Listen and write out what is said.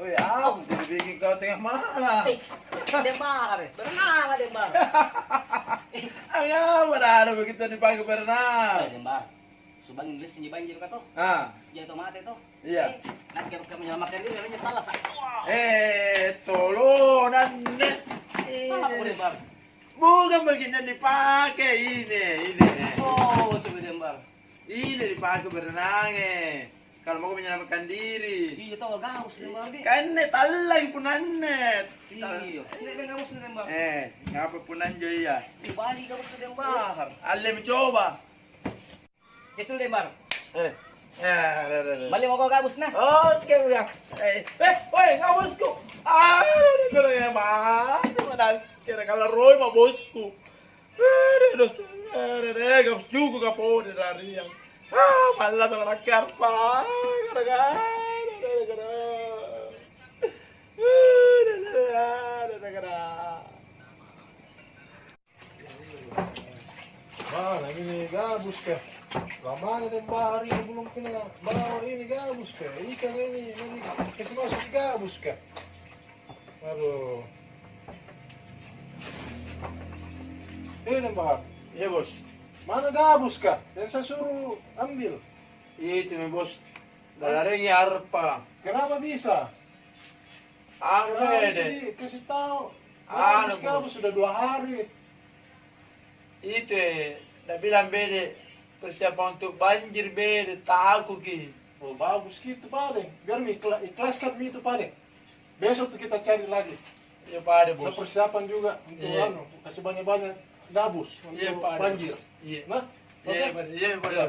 Woi, jadi bikin kau tengah malam. Dembar, berenang lah Dembar. Ayo, berada begitu dipanggil berenang. Dembar, subang Inggris ini banjir kata. Ah, Jadi tomat itu. iya. Nak kira menyelamatkan diri, namanya salah sah. Tolong nanti. Apa Dembar? Bukan begini dipakai ini. Oh, coba Dembar. Ini dipakai berenang kalau mau menyelamatkan diri. Iya tahu gaus Dembar di. Kan net alay punanet. Iya, ini gaus Dembar. Ngapa punan ya? Di Bali gaus Dembar. Alay mencoba. Justru Dembar. Ada. Bali mau kau gabus nah. Oke udah. Woi, ngabusku. Kalau ya mana kira kalau Roy mau bosku. Gabus juga kapo dari yang. Malas sama nakar pa. Gara-gara. Mana ini gabus kah? Lama dari bahari belum kena bawa ini gabus kah? Ikan ini kasih masuk di gabus kah? Aduh. Ini bahar. Iya bos. Mana gabus kah? Dan saya suruh ambil. Itu nih bos. Dari arpa. Kenapa bisa? Deh. Kasih tahu. Anu, Gabus sudah 2 hari. Itu dah bilang bede persiapan untuk banjir bede tahu ki. Oh bagus gitu paling. Biar ikhlaskan itu paling. Besok kita cari lagi. Ya pada bos. Persiapan juga untuk Iya. kasih banyak-banyak gabus Iya untuk pada banjir. Iya. Nah, Iya oke. pada.